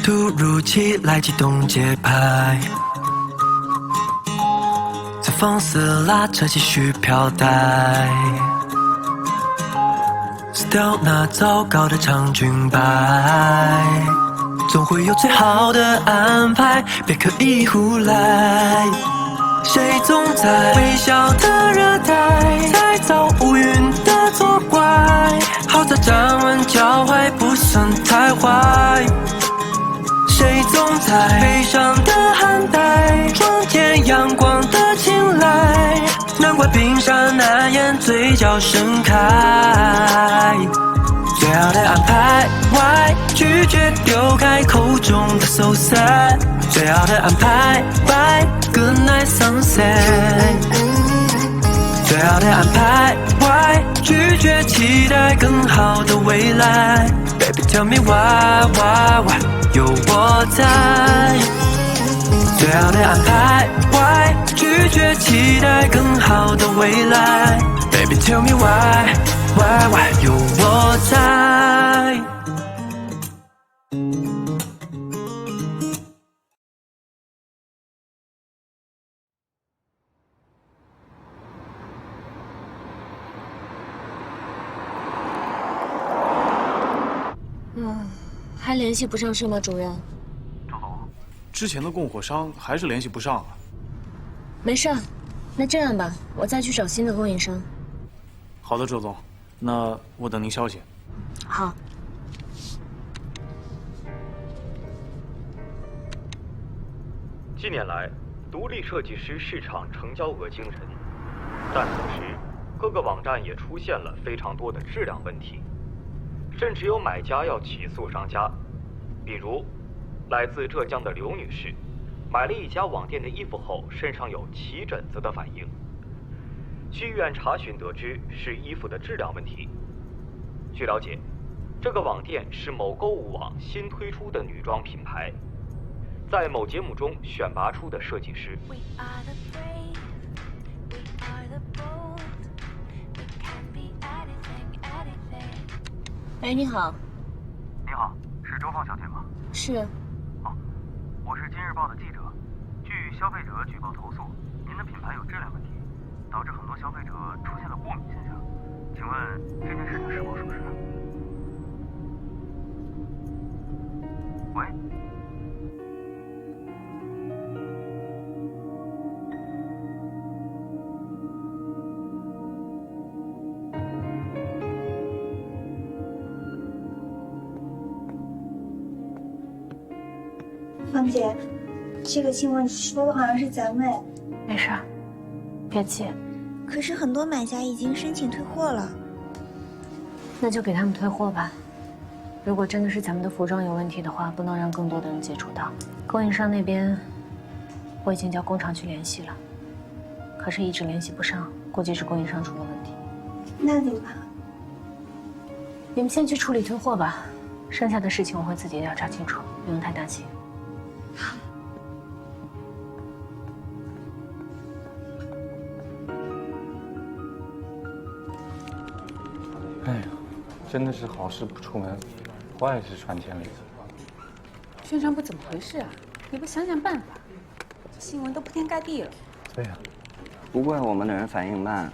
突如其来激动节拍，在放肆拉扯继续飘带，撕掉那糟糕的场均摆，总会有最好的安排，别刻意胡来。谁总在微笑的热带，再造乌云的作怪，好在站稳脚踝不算太坏。谁总在悲伤的寒带，撞见阳光的青睐，难怪冰山难掩嘴角盛开。最好的安排 ，Why 拒绝丢开口中的 so sad？ 最好的安排 ，Bye good night sunset。最好的安排 ，Why 拒绝期待更好的未来 ？Baby tell me why 有我在。最好的安排 ，Why 拒绝期待更好的未来 ？Baby tell me why 有我在。还联系不上是吗，主任？周总，之前的供货商还是联系不上啊。没事，那这样吧，我再去找新的供应商。好的，周总，那我等您消息。好。近年来，独立设计师市场成交额惊人，但同时，各个网站也出现了非常多的质量问题。甚至有买家要起诉商家，比如，来自浙江的刘女士，买了一家网店的衣服后，身上有起疹子的反应。去医院查询得知是衣服的质量问题。据了解，这个网店是某购物网新推出的女装品牌，在某节目中选拔出的设计师。哎，你好。你好，是周放小姐吗？是。哦，我是《今日报》的记者。据消费者举报投诉，您的品牌有质量问题，导致很多消费者出现了过敏现象。请问这件事情是否属实？喂？芳姐，这个新闻说的好像是咱们。没事，别急。可是很多买家已经申请退货了。那就给他们退货吧。如果真的是咱们的服装有问题的话，不能让更多的人接触到。供应商那边，我已经叫工厂去联系了，可是一直联系不上，估计是供应商出了问题。那怎么办？你们先去处理退货吧，剩下的事情我会自己调查清楚，不用太担心。哎呀，真的是好事不出门，坏事传千里。宣传部怎么回事啊？你不想想办法？这新闻都铺天盖地了。对呀，不怪我们的人反应慢，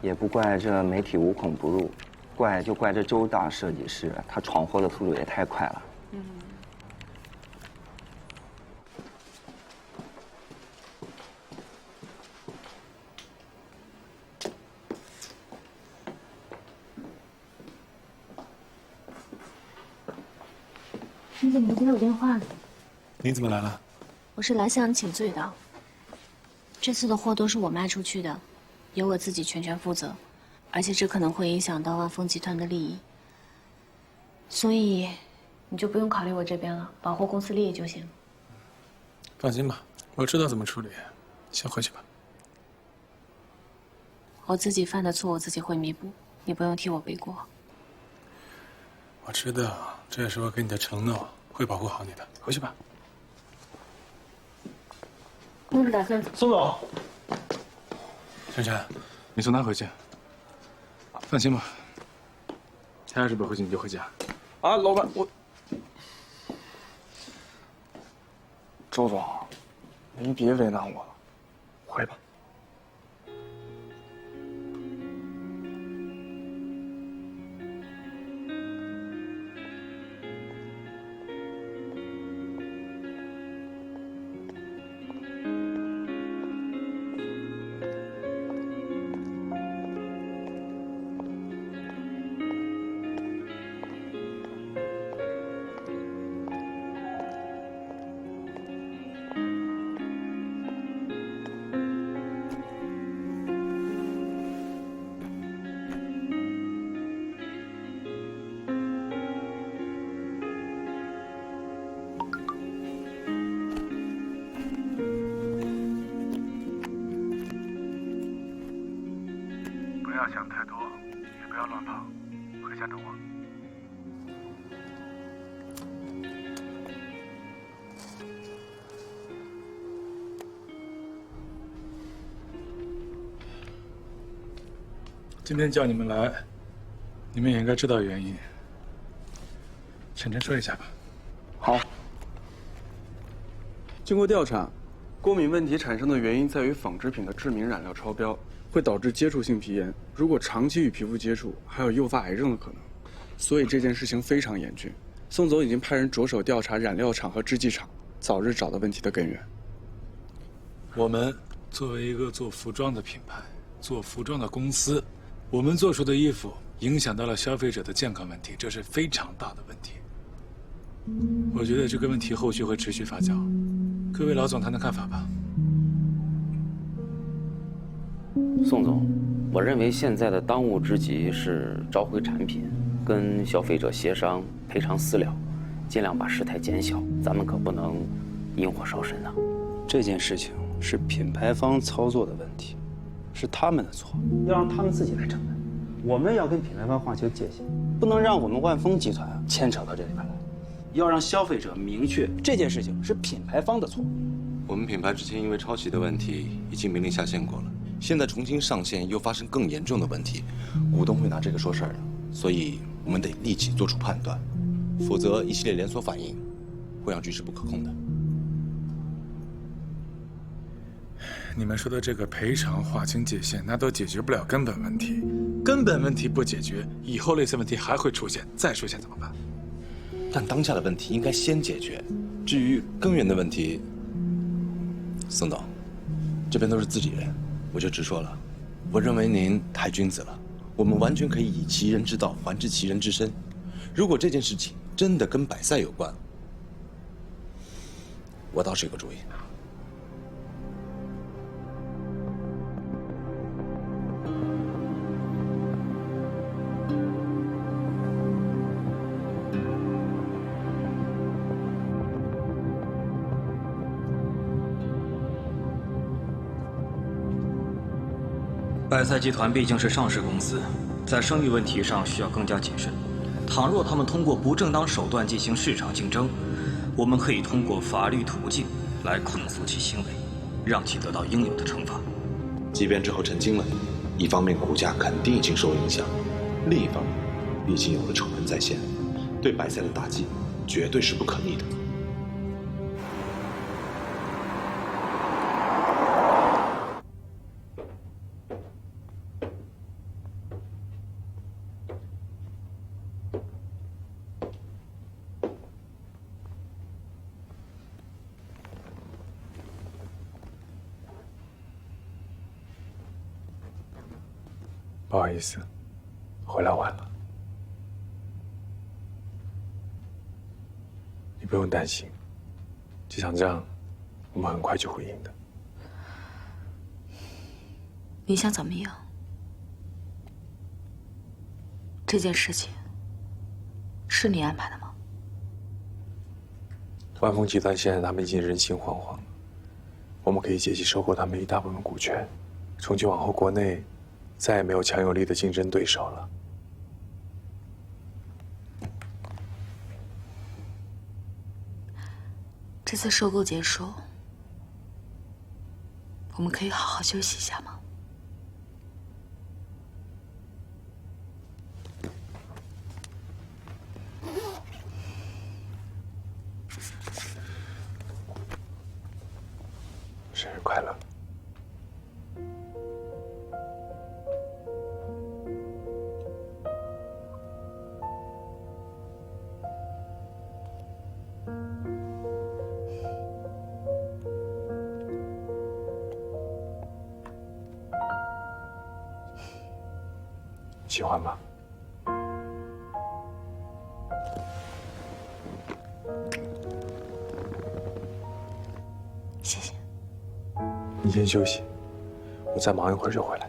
也不怪这媒体无孔不入，怪就怪这周大设计师，他闯祸的速度也太快了。你怎么没接我电话呢？你怎么来了？我是来向你请罪的。这次的货都是我卖出去的，由我自己全权负责，而且这可能会影响到万丰集团的利益，所以你就不用考虑我这边了，保护公司利益就行。放心吧，我知道怎么处理，先回去吧。我自己犯的错，我自己会弥补，你不用替我背锅。我知道，这也是我给你的承诺，会保护好你的。回去吧。你们打算？宋总，珊珊，你送他回去。放心吧，他要是不回去，你就回家。啊，老板，我周总，您别为难我了，回吧。不要想太多，也不要乱跑，回家等我。今天叫你们来，你们也应该知道原因。晨晨说一下吧。好。经过调查，过敏问题产生的原因在于纺织品的致敏染料超标，会导致接触性皮炎。如果长期与皮肤接触，还有诱发癌症的可能。所以这件事情非常严峻。宋总已经派人着手调查染料厂和制剂厂，早日找到问题的根源。我们作为一个做服装的品牌，做服装的公司，我们做出的衣服影响到了消费者的健康问题，这是非常大的问题。我觉得这个问题后续会持续发酵，各位老总谈谈看法吧。宋总，我认为现在的当务之急是召回产品，跟消费者协商赔偿私了，尽量把事态减小。咱们可不能引火烧身啊！这件事情是品牌方操作的问题，是他们的错，要让他们自己来承担。我们要跟品牌方划清界限，不能让我们万丰集团牵扯到这里边来。要让消费者明确这件事情是品牌方的错。我们品牌之前因为抄袭的问题已经明令下线过了，现在重新上线又发生更严重的问题，股东会拿这个说事儿的，所以我们得立即做出判断，否则一系列连锁反应会让局势不可控的。你们说的这个赔偿划清界限，那都解决不了根本问题。根本问题不解决，以后类似问题还会出现，再出现怎么办？但当下的问题应该先解决，至于根源的问题，宋总，这边都是自己人，我就直说了。我认为您太君子了，我们完全可以以其人之道还治其人之身。如果这件事情真的跟百赛有关，我倒是有个主意。百赛集团毕竟是上市公司，在生意问题上需要更加谨慎。倘若他们通过不正当手段进行市场竞争，我们可以通过法律途径来控诉其行为，让其得到应有的惩罚。即便之后澄清了，一方面股价肯定已经受影响，另一方面，毕竟有了丑闻在先，对百赛的打击绝对是不可逆的。不好意思，回来晚了。你不用担心，这场仗我们很快就会赢的。你想怎么样？这件事情是你安排的吗？万丰集团现在他们已经人心惶惶了，我们可以借机收购他们一大部分股权，从今往后国内再也没有强有力的竞争对手了。这次收购结束，我们可以好好休息一下吗？日快乐。喜欢吗？谢谢。你先休息，我再忙一会儿就回来。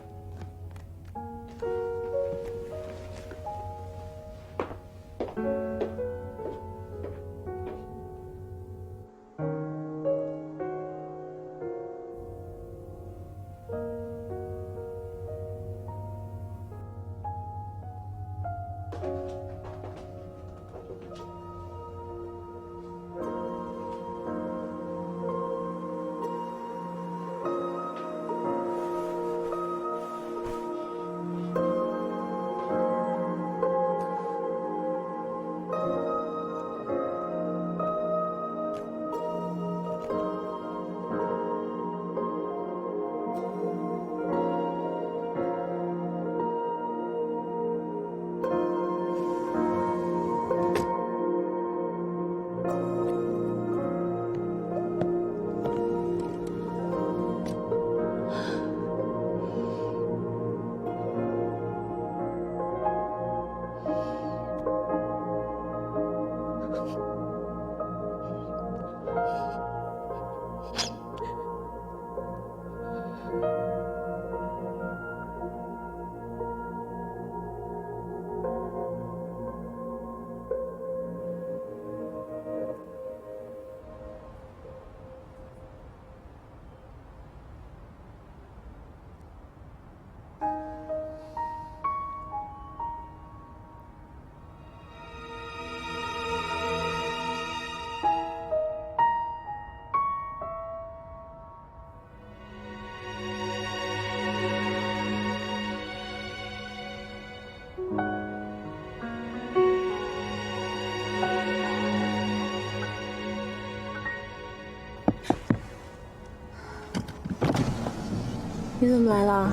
你怎么来了？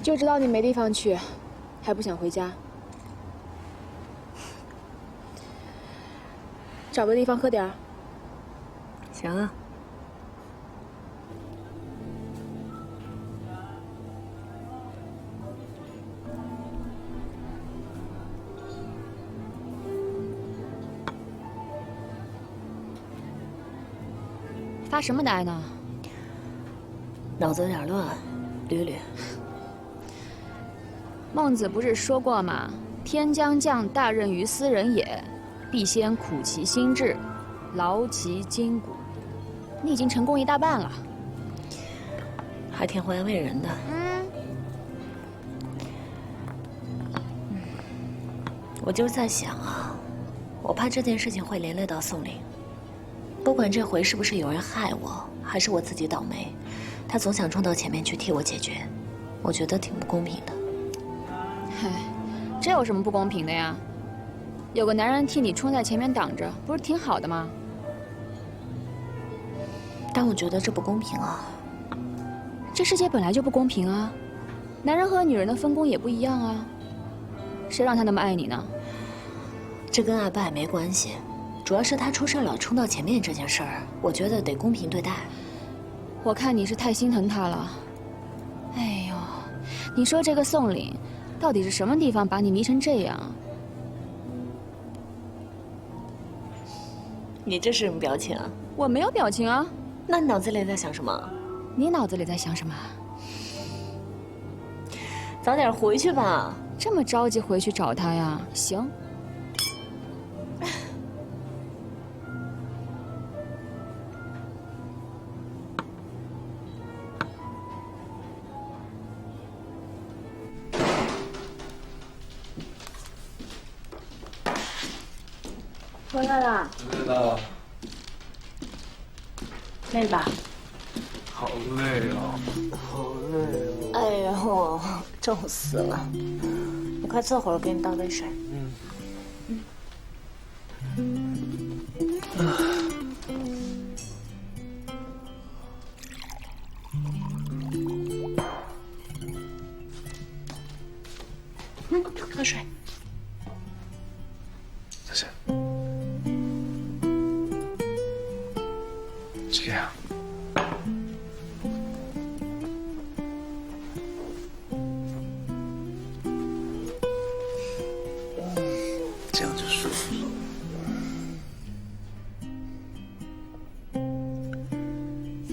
就知道你没地方去，还不想回家。找个地方喝点儿。行啊。发什么呆呢？脑子有点乱，捋捋。孟子不是说过吗？天将降大任于斯人也，必先苦其心志，劳其筋骨。你已经成功一大半了，还挺会安慰人的。我就是在想啊，我怕这件事情会连累到宋林。不管这回是不是有人害我，还是我自己倒霉，他总想冲到前面去替我解决，我觉得挺不公平的。嗨，这有什么不公平的呀？有个男人替你冲在前面挡着，不是挺好的吗？但我觉得这不公平啊。这世界本来就不公平啊，男人和女人的分工也不一样啊。谁让他那么爱你呢？这跟爱不爱没关系，主要是他出事了，冲到前面这件事儿，我觉得得公平对待。我看你是太心疼他了。哎呦，你说这个宋凛，到底是什么地方把你迷成这样？你这是什么表情啊？我没有表情啊。那你脑子里在想什么？你脑子里在想什么？早点回去吧。这么着急回去找他呀？行。回来啦。回来了。累吧？好累啊，好累啊！哎呦，重死了！你快坐会儿，我给你倒杯水。喝水。谢谢。这样。这样就舒服了。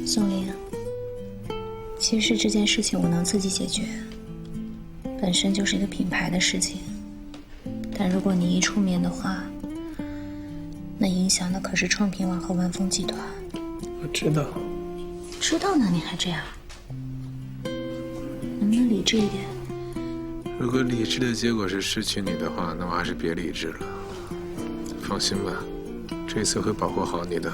宋林，其实这件事情我能自己解决，本身就是一个品牌的事情。但如果你一出面的话，那影响的可是创品网和万丰集团。我知道。知道呢，你还这样？能不能理智一点？如果理智的结果是失去你的话，那我还是别理智了。放心吧，这次会保护好你的。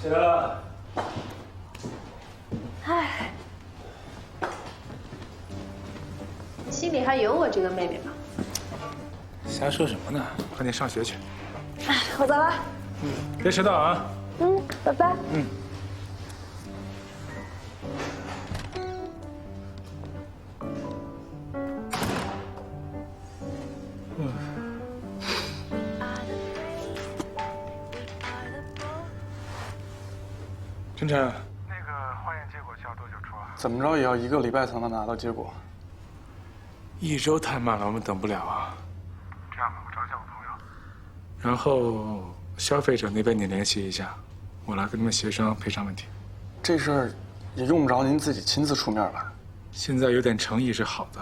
起来了。唉，心里还有我这个妹妹吗？瞎说什么呢？快点上学去。哎，我走了。别迟到啊。拜拜。晨晨，那个化验结果需要多久出啊？怎么着也要1个礼拜才能拿到结果。1周太慢了，我们等不了啊。这样吧，我找一下我朋友。然后消费者那边你联系一下，我来跟他们协商赔偿问题。这事儿也用不着您自己亲自出面吧？现在有点诚意是好的，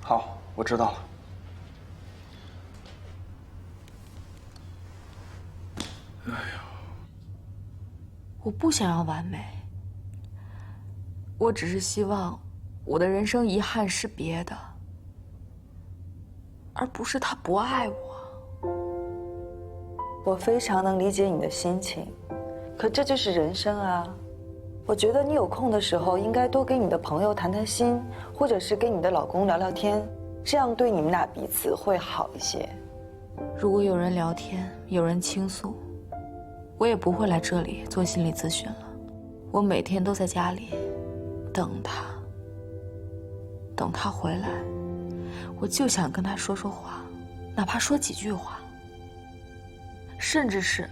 好，我知道了。哎呦。我不想要完美，我只是希望我的人生遗憾是别的，而不是他不爱我。我非常能理解你的心情，可这就是人生啊。我觉得你有空的时候应该多跟你的朋友谈谈心，或者是跟你的老公聊聊天，这样对你们俩彼此会好一些。如果有人聊天，有人倾诉，我也不会来这里做心理咨询了。我每天都在家里等他，等他回来，我就想跟他说说话，哪怕说几句话，甚至是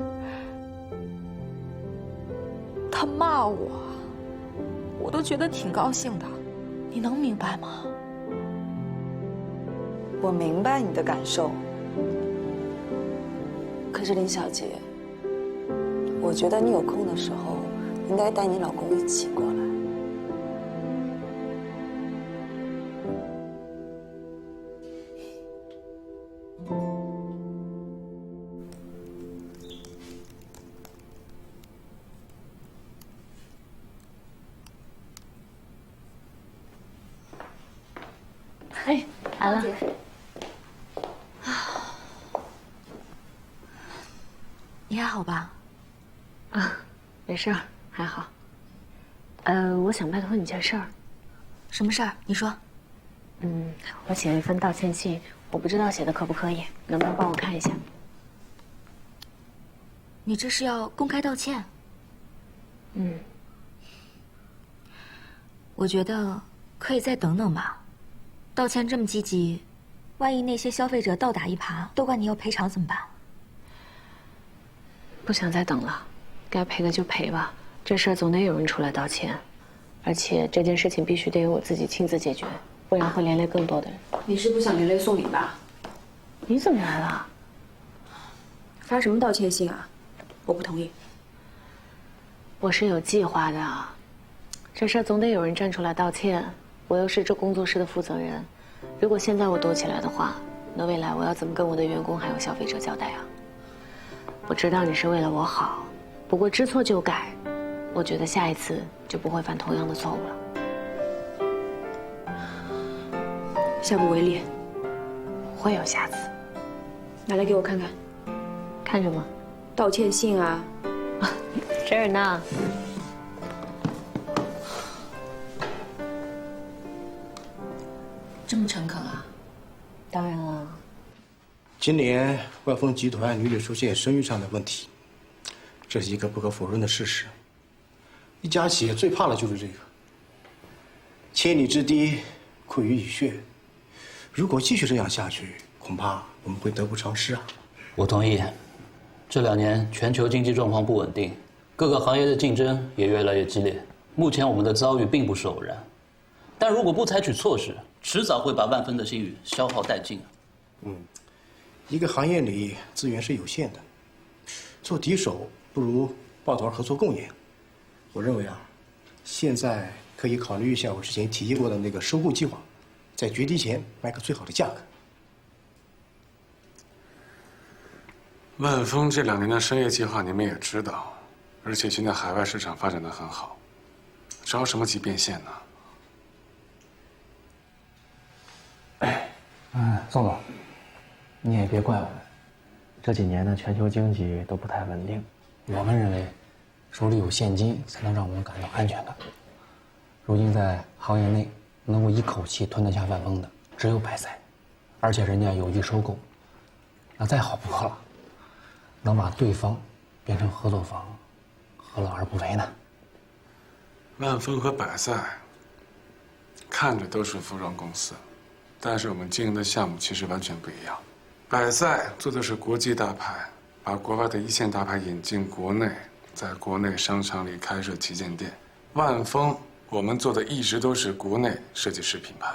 他骂我，我都觉得挺高兴的。你能明白吗？我明白你的感受，可是林小姐，我觉得你有空的时候，应该带你老公一起过来。哎，来了。你还好吧？啊，没事儿，还好。我想拜托你件事儿。什么事儿？你说。我写了一份道歉信，我不知道写的可不可以，能不能帮我看一下？你这是要公开道歉？我觉得可以再等等吧。道歉这么积极，万一那些消费者倒打一耙，都管你要赔偿怎么办？不想再等了，该赔的就赔吧。这事儿总得有人出来道歉，而且这件事情必须得由我自己亲自解决，不然会连累更多的人。你是不想连累宋林吧？你怎么来了？发什么道歉信啊？我不同意。我是有计划的，这事儿总得有人站出来道歉。我又是这工作室的负责人，如果现在我躲起来的话，那未来我要怎么跟我的员工还有消费者交代啊？我知道你是为了我好，不过知错就改，我觉得下一次就不会犯同样的错误了。下不为例。会有下次。拿来给我看看。看什么？道歉信啊。这儿呢。这么诚恳啊？当然了。今年万丰集团屡屡出现声誉上的问题，这是一个不可否认的事实。一家企业最怕的就是这个。千里之堤，溃于蚁穴。如果继续这样下去，恐怕我们会得不偿失啊。我同意。这2年全球经济状况不稳定，各个行业的竞争也越来越激烈。目前我们的遭遇并不是偶然，但如果不采取措施，迟早会把万丰的信誉消耗殆尽。一个行业里资源是有限的，做敌手不如抱团合作共赢。我认为啊，现在可以考虑一下我之前提议过的那个收购计划，在决堤前卖个最好的价格。万丰这2年的商业计划你们也知道，而且现在海外市场发展得很好，着什么急变现呢？宋总，你也别怪我们，这几年的全球经济都不太稳定，我们认为手里有现金才能让我们感到安全感。如今在行业内能够一口气吞得下万丰的只有百赛，而且人家有意收购，那再好不过了，能把对方变成合作方，何乐而不为呢？万丰和百赛看着都是服装公司，但是我们经营的项目其实完全不一样。百赛做的是国际大牌，把国外的1线大牌引进国内，在国内商场里开设旗舰店。万丰我们做的一直都是国内设计师品牌，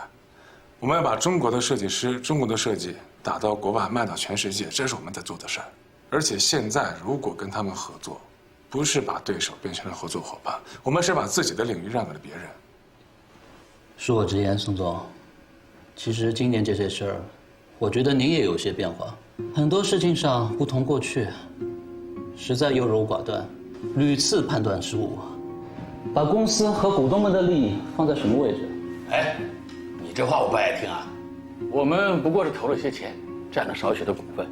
我们要把中国的设计师、中国的设计打到国外，卖到全世界，这是我们在做的事儿。而且现在如果跟他们合作，不是把对手变成了合作伙伴，我们是把自己的领域让给了别人。恕我直言，宋总，其实今年这些事儿，我觉得您也有些变化，很多事情上不同过去，实在优柔寡断，屡次判断失误，把公司和股东们的利益放在什么位置？哎，你这话我不爱听啊！我们不过是投了些钱，占了少许的股份，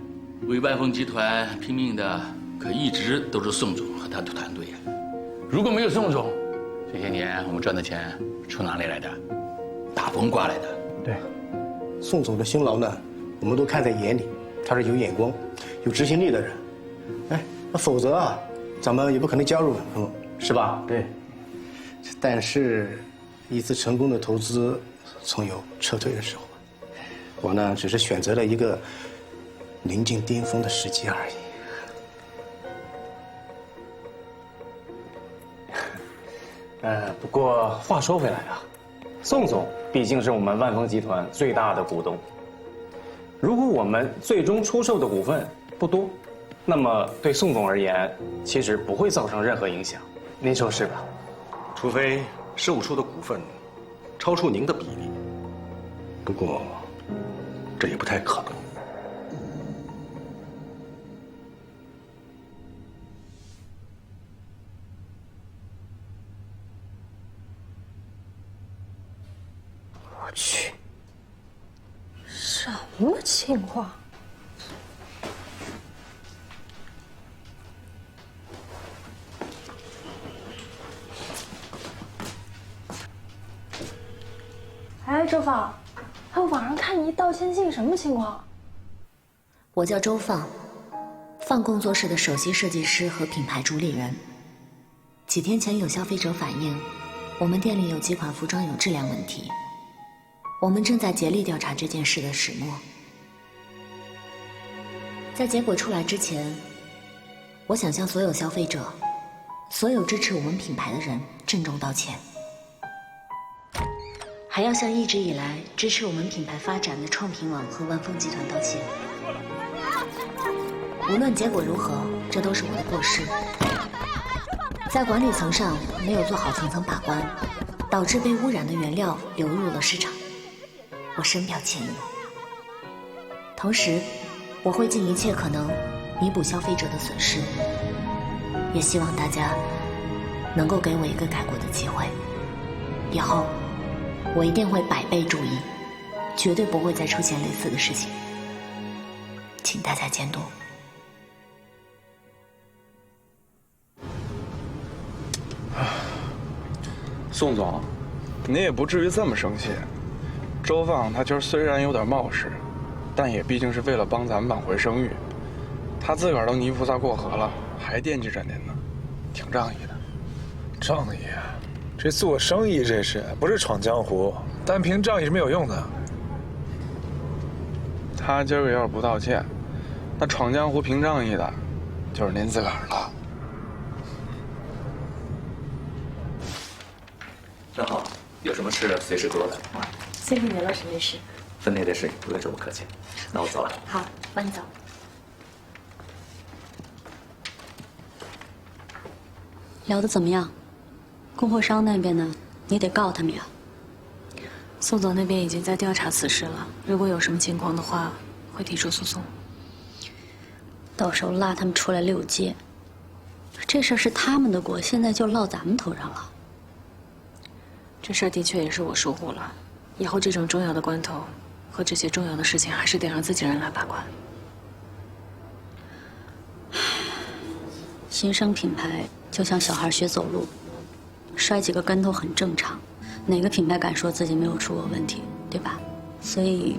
为万丰集团拼命的，可一直都是宋总和他的团队呀。如果没有宋总，这些年我们赚的钱从哪里来的？大风刮来的。对，宋总的辛劳呢，我们都看在眼里，他是有眼光、有执行力的人。哎，那否则啊，咱们也不可能加入万丰，是吧？对。但是，一次成功的投资，总有撤退的时候。我呢，只是选择了一个临近巅峰的时机而已。不过话说回来啊，宋总毕竟是我们万丰集团最大的股东。如果我们最终出售的股份不多，那么对宋总而言，其实不会造成任何影响。您说是吧？除非售出的股份超出您的比例，不过这也不太可能。我去，什么情况？哎，周放，网上看你一道歉信，什么情况？我叫周放，放工作室的首席设计师和品牌主理人。几天前有消费者反映，我们店里有几款服装有质量问题，我们正在竭力调查这件事的始末。在结果出来之前，我想向所有消费者、所有支持我们品牌的人郑重道歉，还要向一直以来支持我们品牌发展的创品网和万丰集团道歉。无论结果如何，这都是我的过失。在管理层上没有做好层层把关，导致被污染的原料流入了市场，我深表歉意。同时，我会尽一切可能弥补消费者的损失，也希望大家能够给我一个改过的机会。以后我一定会100倍注意，绝对不会再出现类似的事情，请大家监督。宋总，您也不至于这么生气。周放他今儿虽然有点冒失，但也毕竟是为了帮咱们挽回声誉。他自个儿都泥菩萨过河了，还惦记着您呢，挺仗义的。仗义？这做生意这是不是闯江湖？单凭仗义是没有用的。他今儿个要是不道歉，那闯江湖凭仗义的，就是您自个儿了。那好，有什么事随时给我打电话。谢谢你了，沈律师。分内的事不用这么客气。那我走了。好，帮你走。聊得怎么样？供货商那边呢？你得告他们呀。宋总那边已经在调查此事了，如果有什么情况的话，会提出诉讼。到时候拉他们出来溜街。这事儿是他们的锅，现在就落咱们头上了。这事儿的确也是我疏忽了，以后这种重要的关头和这些重要的事情，还是得让自己人来把关。新生品牌就像小孩学走路，摔几个跟头很正常，哪个品牌敢说自己没有出过问题，对吧？所以，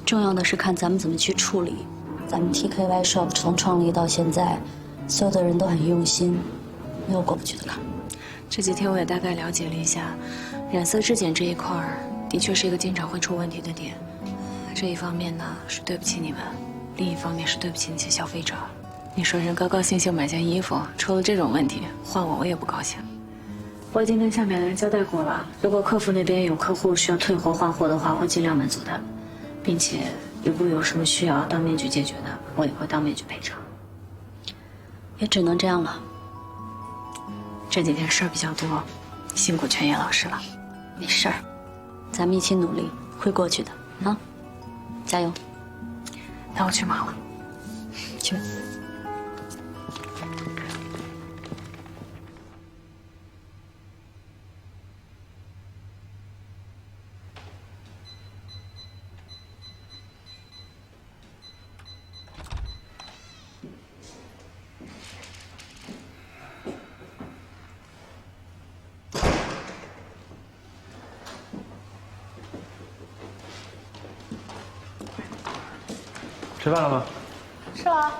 重要的是看咱们怎么去处理。咱们 TKY Shop 从创立到现在，所有的人都很用心，没有过不去的坎。这几天我也大概了解了一下，染色质检这一块儿的确是一个经常会出问题的点。这一方面呢是对不起你们，另一方面是对不起那些消费者。你说人高高兴兴买件衣服，出了这种问题，换我也不高兴。我已经跟下面的人交代过了，如果客服那边有客户需要退货换货的话，会尽量满足他们，并且如果有什么需要当面去解决的，我也会当面去赔偿。也只能这样了。这几天事儿比较多，辛苦全野老师了。没事儿，咱们一起努力，会过去的啊！加油。那我去忙了。去。吃饭了吗？吃了。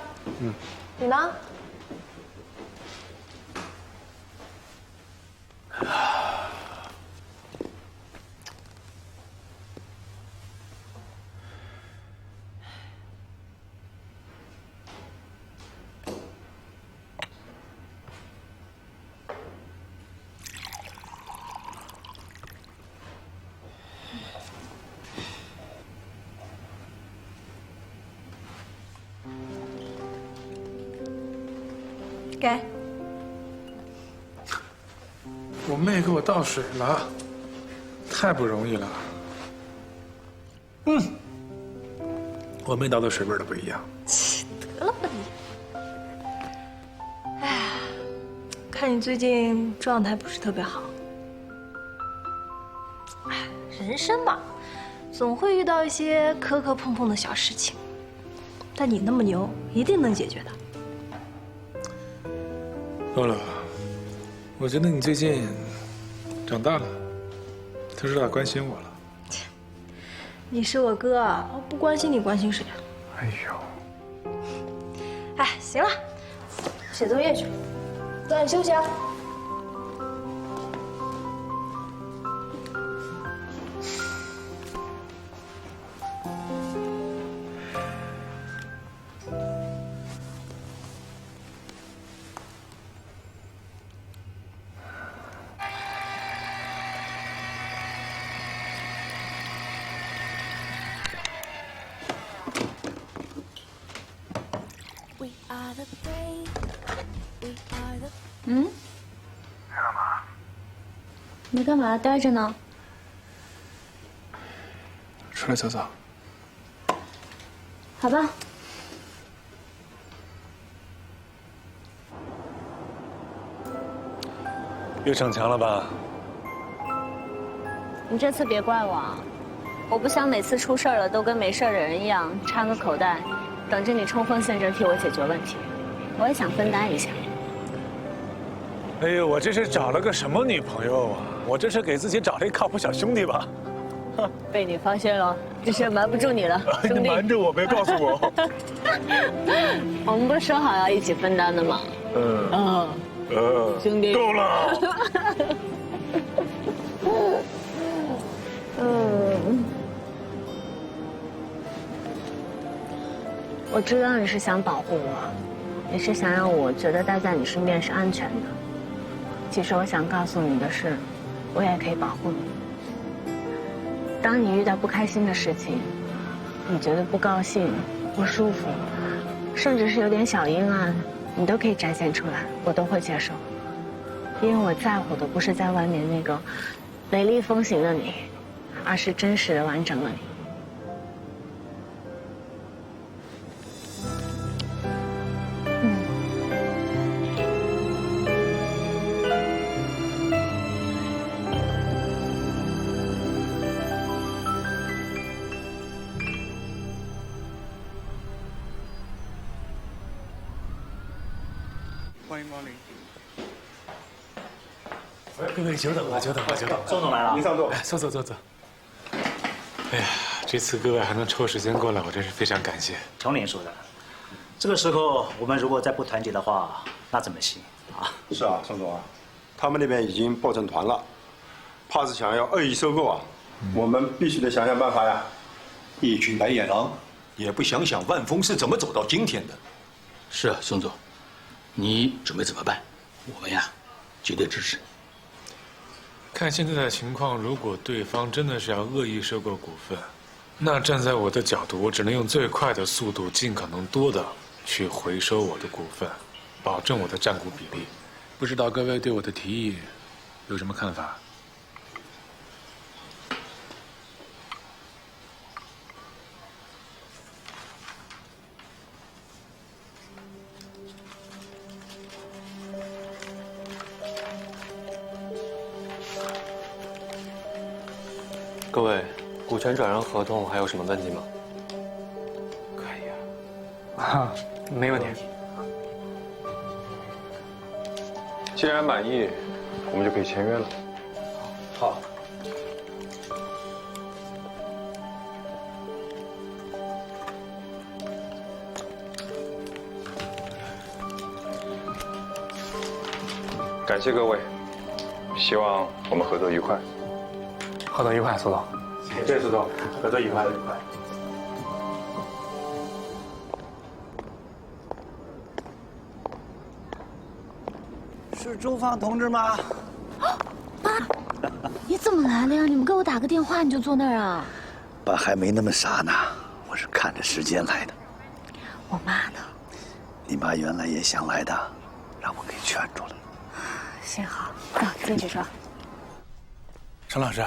你呢？给。我妹给我倒水了，太不容易了。我妹倒的水味都不一样。得了吧你！哎呀，看你最近状态不是特别好。哎，人生嘛，总会遇到一些磕磕碰碰的小事情，但你那么牛，一定能解决的。乐乐，我觉得你最近长大了，都知道关心我了。你是我哥，我不关心你关心谁啊？哎呦，哎，行了，写作业去，早点休息啊。你干嘛待着呢？出来走走。好吧。又逞强了吧？你这次别怪我啊，我不想每次出事了都跟没事的人一样插个口袋，等着你冲锋陷阵替我解决问题。我也想分担一下。哎呦，我这是找了个什么女朋友啊？我这是给自己找了一靠谱小兄弟吧？被你发现了，这事瞒不住你了，兄弟。瞒着我，别告诉我。我们不是说好要一起分担的吗？兄弟。够了。我知道你是想保护我，你是想让我觉得待在你身边是安全的。其实我想告诉你的是，我也可以保护你。当你遇到不开心的事情，你觉得不高兴、不舒服，甚至是有点小阴暗，你都可以展现出来，我都会接受。因为我在乎的不是在外面那个雷厉风行的你，而是真实的完整的你。欢迎光临。各位久等了，久等了，久等了。宋总来了，您上座。哎，坐。哎呀，这次各位还能抽时间过来，我真是非常感谢。琼林说的，这个时候我们如果再不团结的话，那怎么行啊？是啊，宋总啊，他们那边已经抱成团了，怕是想要恶意收购啊。我们必须得想想办法呀。一群白眼狼，也不想想万丰是怎么走到今天的。是啊，宋总，你准备怎么办？我们呀，绝对支持。看现在的情况，如果对方真的是要恶意收购股份，那站在我的角度，我只能用最快的速度，尽可能多的去回收我的股份，保证我的占股比例。不知道各位对我的提议有什么看法？各位，股权转让合同还有什么问题吗？可以啊，没问题。既然满意，我们就可以签约了。好。感谢各位，希望我们合作愉快。合作愉快，苏总。谢谢苏总，合作愉快。是周芳同志吗？爸，你怎么来了呀？你们给我打个电话你就坐那儿啊？爸还没那么傻呢，我是看着时间来的。我妈呢？你妈原来也想来的，让我给劝住了。幸好，走进去说。陈老师，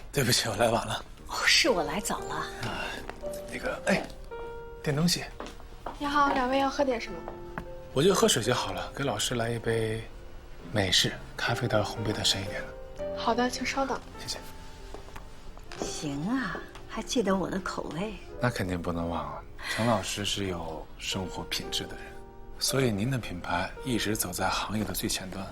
对不起，我来晚了。哦，是我来早了。那个，哎，点东西。你好，两位要喝点什么？我就喝水就好了，给老师来一杯美式，咖啡的烘焙的深一点的。好的，请稍等。谢谢。行啊，还记得我的口味。那肯定不能忘啊，陈老师是有生活品质的人，所以您的品牌一直走在行业的最前端。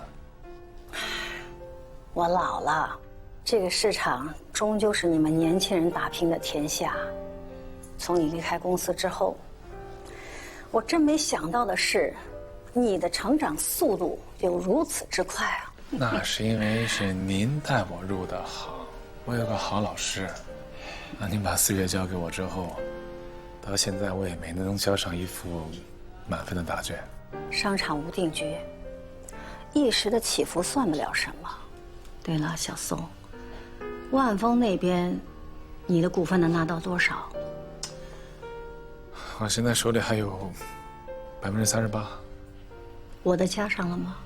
我老了。这个市场终究是你们年轻人打拼的天下。从你离开公司之后，我真没想到的是，你的成长速度有如此之快啊！那是因为是您带我入的行，我有个好老师。那您把4月交给我之后，到现在我也没能交上一副满分的答卷。商场无定局，一时的起伏算不了什么。对了，小宋。万丰那边，你的股份能拿到多少？我现在手里还有38%。我的加上了吗？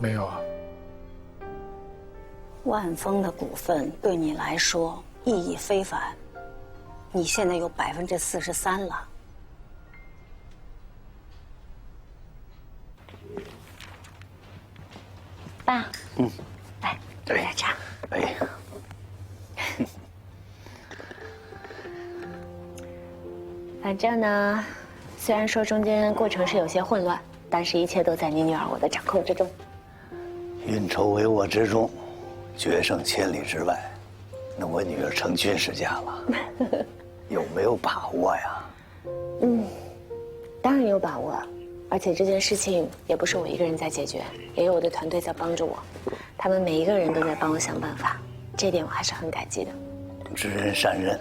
没有啊。万丰的股份对你来说意义非凡，你现在有43%了。爸，来，喝点茶。哎。反正呢，虽然说中间过程是有些混乱，但是一切都在你女儿我的掌控之中。运筹帷幄之中，决胜千里之外，那我女儿成军事家了，有没有把握呀？当然有把握，而且这件事情也不是我一个人在解决，也有我的团队在帮助我，他们每一个人都在帮我想办法，这点我还是很感激的。知人善任，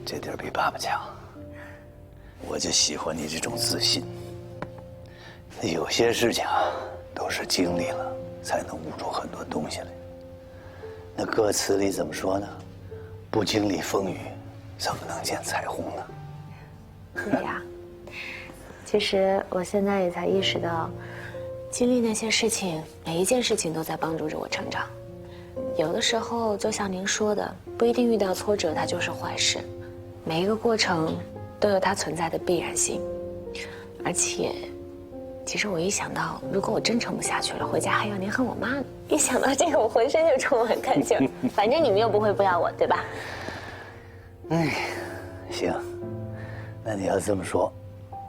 这点比爸爸强。我就喜欢你这种自信。有些事情啊，都是经历了才能悟出很多东西来。那歌词里怎么说呢？不经历风雨，怎么能见彩虹呢？对呀，其实我现在也才意识到，经历那些事情，每一件事情都在帮助着我成长。有的时候，就像您说的，不一定遇到挫折它就是坏事，每一个过程都有它存在的必然性。而且，其实我一想到，如果我真撑不下去了，回家还要您和我妈，一想到这个，我浑身就充满干劲儿。反正你们又不会不要我，对吧？哎，行，那你要这么说，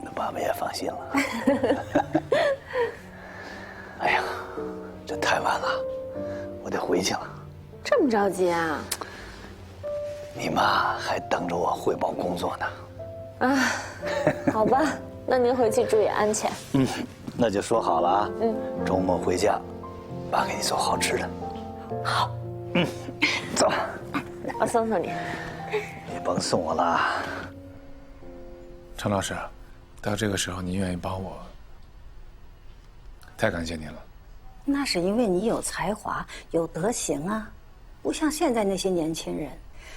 那爸爸也放心了。哎呀，这太晚了，我得回去了。这么着急啊？你妈还等着我汇报工作呢。啊，好吧，那您回去注意安全。那就说好了啊。周末回家，爸给你做好吃的。好。走。我送送你。别甭送我了。陈老师，到这个时候您愿意帮我，太感谢您了。那是因为你有才华、有德行啊，不像现在那些年轻人。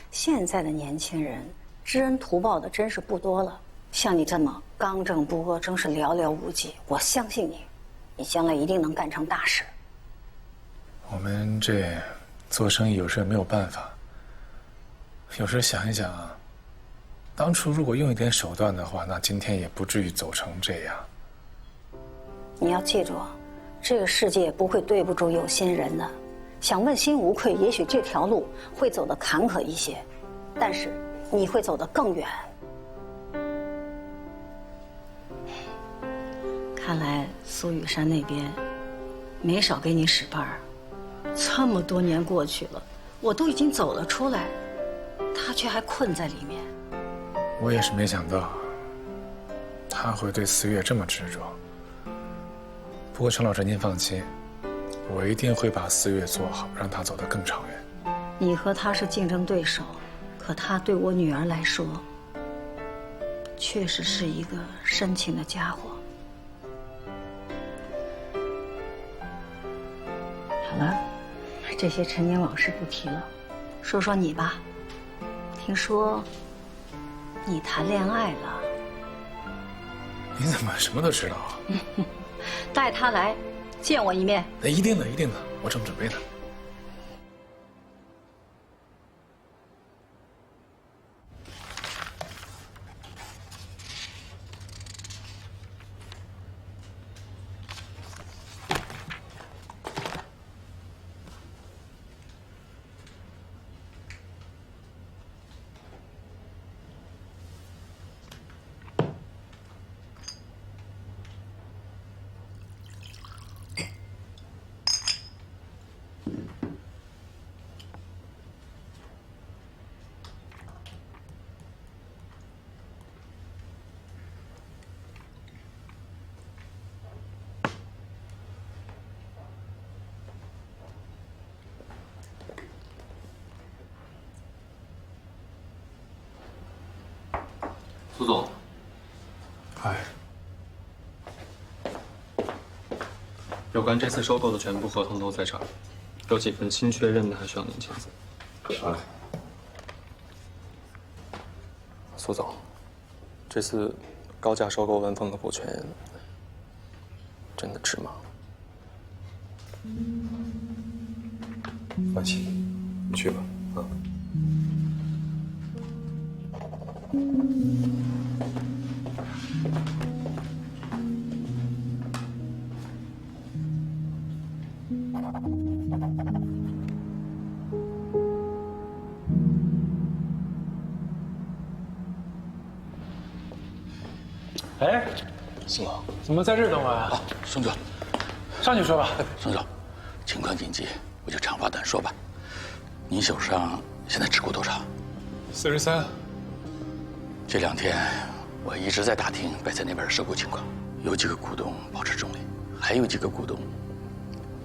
现在的年轻人知恩图报的真是不多了，像你这么刚正不阿，真是寥寥无几。我相信你，你将来一定能干成大事。我们这做生意有时也没有办法，有时想一想啊，当初如果用一点手段的话，那今天也不至于走成这样。你要记住，这个世界不会对不住有心人的。想问心无愧，也许这条路会走得坎坷一些，但是你会走得更远。看来苏雨山那边没少给你使绊儿。这么多年过去了，我都已经走了出来，他却还困在里面。我也是没想到，他会对思月这么执着。不过陈老师您放心，我一定会把思月做好，让他走得更长远。你和他是竞争对手，可他对我女儿来说，确实是一个深情的家伙。好了，这些陈年往事不提了，说说你吧。听说你谈恋爱了。你怎么什么都知道啊？带他来见我一面。那一定的，一定的，我正准备呢。苏总，嗨，有关这次收购的全部合同都在这儿，有几份新确认的还需要您签字。好嘞。苏总，这次高价收购文峰的股权，真的值吗？放心，你去吧，啊。哎，宋总，怎么在这儿等我呀？宋总，上去说吧。宋总，情况紧急，我就长话短说吧。你手上现在持股多少？43。这2天我一直在打听白菜那边的收购情况，有几个股东保持中立，还有几个股东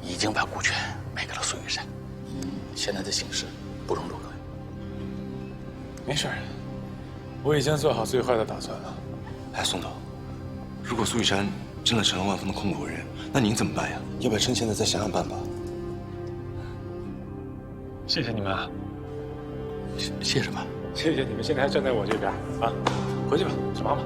已经把股权卖给了苏玉山。现在的形势不容乐观。没事，我已经做好最坏的打算了。哎，宋总，如果苏玉山真的成了万丰的控股人，那您怎么办呀？要不要趁现在再想想办法？谢谢你们啊！谢什么？谢谢你们现在还站在我这边啊！回去吧，去忙吧。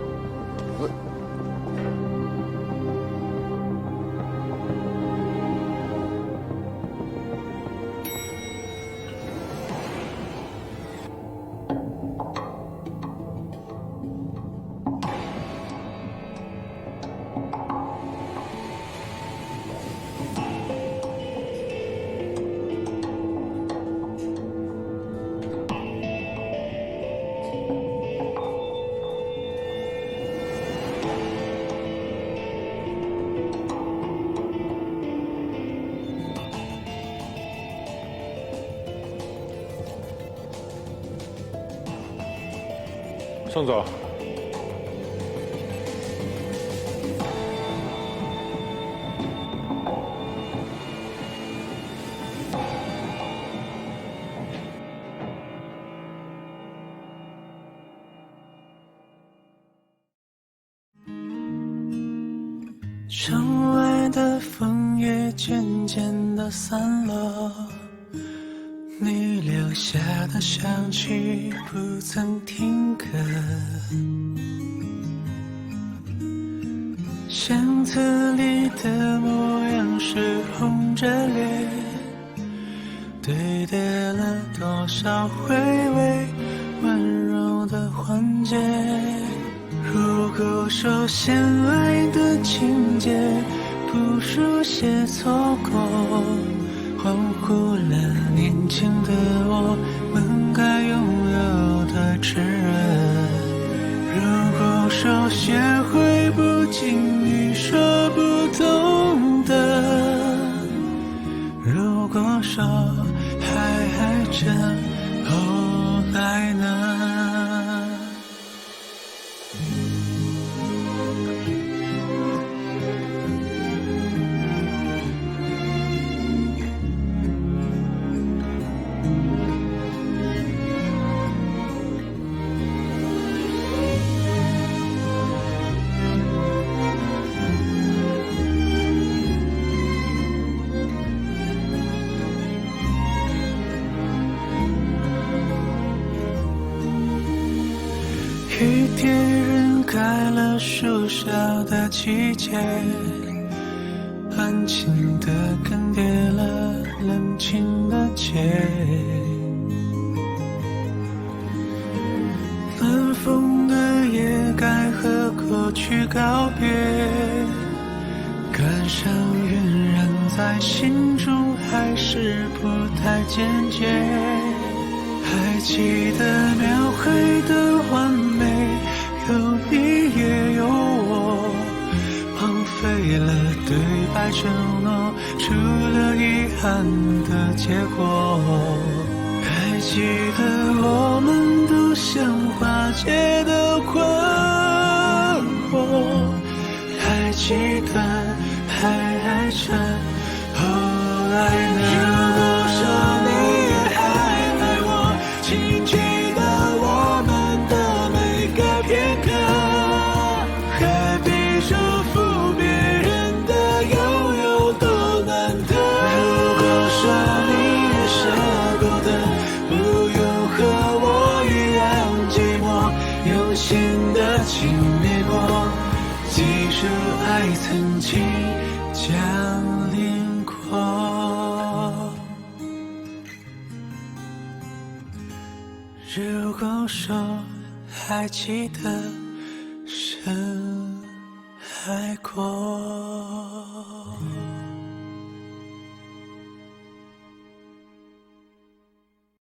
宋总，窗外的风也渐渐地散了，你留下的香气不曾停格，相册里的模样是红着脸，堆叠了多少回味温柔的环节。如果说相爱的情节不书写错过，恍惚了年轻的我们该拥有的炽热。如果说学会不经意说不懂的，如果说还真后来呢？雨点掩盖了树梢的季节，安静的更迭了冷清的街。暖风的夜该和过去告别，感伤晕染在心中还是不太坚决。还记得描绘的完美，有你也有我，荒废了对白承诺，出了遗憾的结果。还记得我们都像化解的困惑，还记得还真后来呢？如果说你也还爱我，请记得我们的每个片刻，何必束缚别人的拥有多难得？如果说你也舍不得，不用和我一样寂寞，用心的轻蔑过，记住爱曾经降临过。如果说还记得深爱过。